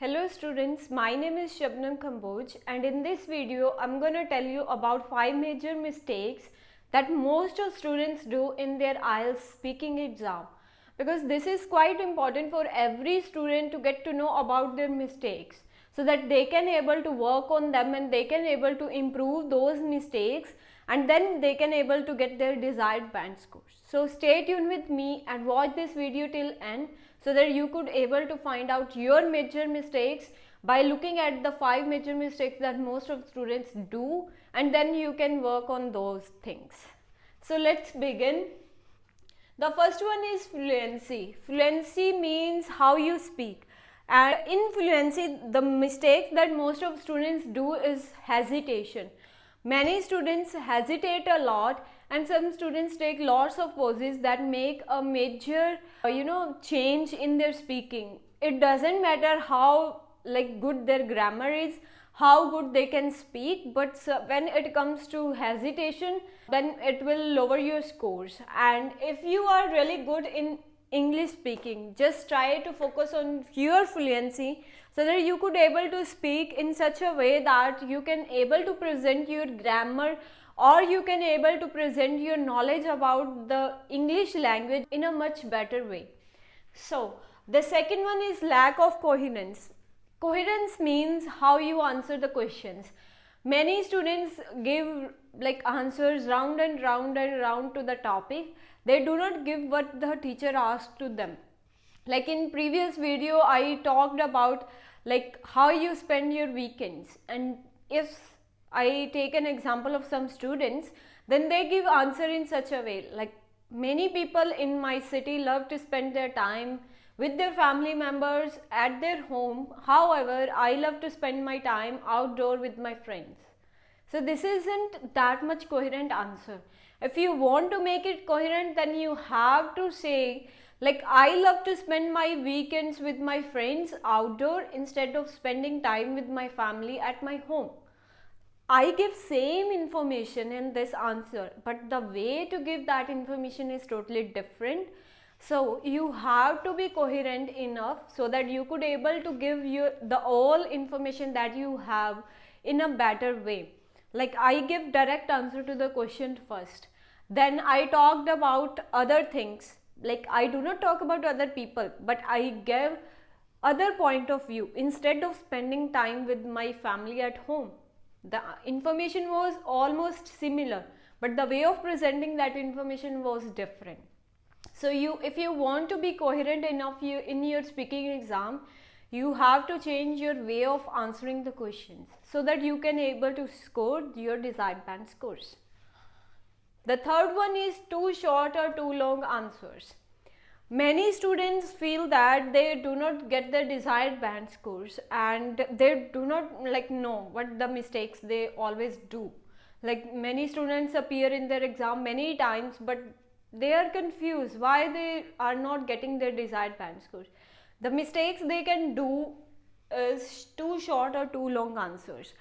Hello students, my name is Kamboj and in this video I'm going to tell you about 5 major mistakes that most of students do in their Ielts speaking exam, because this is quite important for every student to get to know about their mistakes so that they can able to work on them and they can able to improve those mistakes and then they can able to get their desired band scores. So stay tuned with me and watch this video till end so that you could able to find out your major mistakes by looking at the 5 major mistakes that most of students do, and then you can work on those things. So let's begin. The first one is fluency. Fluency means how you speak. And in fluency, the mistakes that most of students do is hesitation. Many students hesitate a lot, and some students take lots of pauses that make a major change in their speaking. It doesn't matter how good their grammar is, how good they can speak, but when it comes to hesitation, then it will lower your scores. And if you are really good in English speaking, just try to focus on your fluency so that you could able to speak in such a way that you can able to present your grammar, or you can able to present your knowledge about the English language in a much better way. So the second one is lack of coherence. Coherence means how you answer the questions. Many students give answers round and round and round to the topic. They do not give what the teacher asked to them. Like in previous video I talked about how you spend your weekends, and if I take an example of some students, then they give answer in such a way many people in my city love to spend their time with their family members at their home. However, I love to spend my time outdoor with my friends. So this isn't that much coherent answer. If you want to make it coherent, then you have to say I love to spend my weekends with my friends outdoor instead of spending time with my family at my home. I give same information in this answer, but the way to give that information is totally different. So you have to be coherent enough so that you could able to give the all information that you have in a better way. I give direct answer to the question first. Then I talked about other things. I do not talk about other people, but I give other point of view instead of spending time with my family at home. The information was almost similar, but the way of presenting that information was different. So if you want to be coherent enough in your speaking exam, you have to change your way of answering the questions so that you can able to score your desired band scores. The third one is too short or too long answers. Many students feel that they do not get the desired band scores and they do not know what the mistakes they always do. Many students appear in their exam many times, but they are confused why they are not getting their desired band scores. The mistakes they can do is too short or too long answers.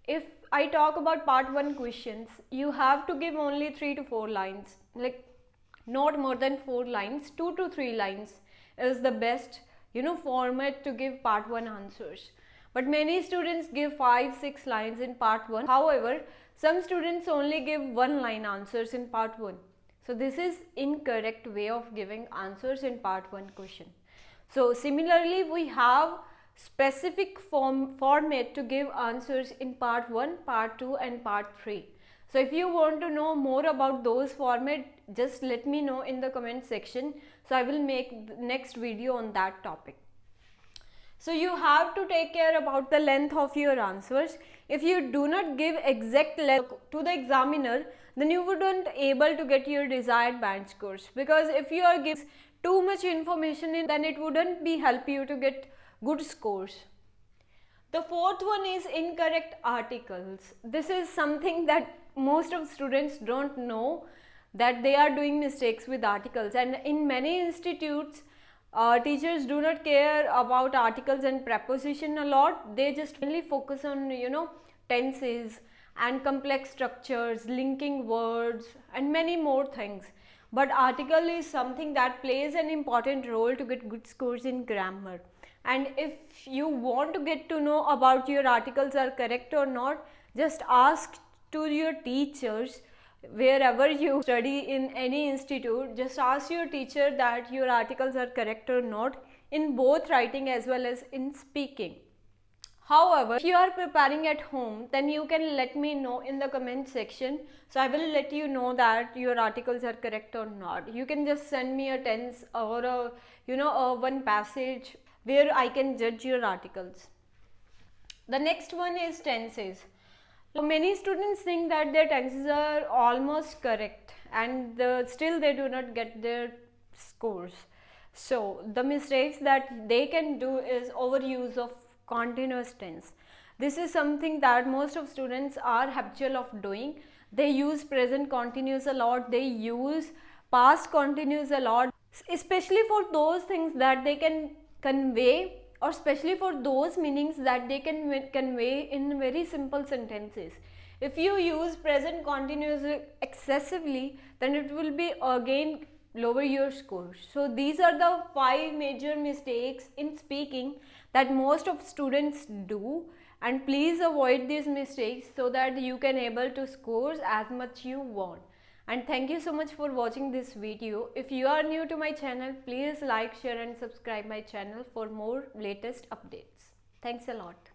If I talk about part 1 questions, you have to give only 3 to 4 lines, not more than 4 lines. 2 to 3 lines is the best format to give part 1 answers. But many students give 5-6 lines in part 1. However, some students only give 1 line answers in part 1. So this is incorrect way of giving answers in part 1 question. So similarly, we have specific format to give answers in part 1, part 2 and part 3. So if you want to know more about those format, just let me know in the comment section. So I will make the next video on that topic. So you have to take care about the length of your answers. If you do not give exact length to the examiner, then you wouldn't able to get your desired band scores, because if you are giving too much information then it wouldn't be help you to get good scores. The fourth one is incorrect articles. This is something that most of students don't know, that they are doing mistakes with articles, and in many institutes teachers do not care about articles and preposition a lot. They just mainly focus on tenses and complex structures, linking words and many more things. but article is something that plays an important role to get good scores in grammar. And if you want to get to know about your articles are correct or not, just ask to your teachers. Wherever you study in any institute, just ask your teacher that your articles are correct or not in both writing as well as in speaking. However, if you are preparing at home, then you can let me know in the comment section. So I will let you know that your articles are correct or not. You can just send me a tense or a one passage where I can judge your articles. The next one is tenses. So many students think that their tenses are almost correct and still they do not get their scores. So the mistakes that they can do is overuse of continuous tense. This is something that most of students are habitual of doing. They use present continuous a lot, they use past continuous a lot, especially for those things that they can convey, or especially for those meanings that they can convey in very simple sentences. If you use present continuous excessively, then it will be again lower your score. So these are the 5 major mistakes in speaking that most of students do, and please avoid these mistakes so that you can able to score as much you want. And thank you so much for watching this video. If you are new to my channel, please like, share and subscribe my channel for more latest updates. Thanks a lot.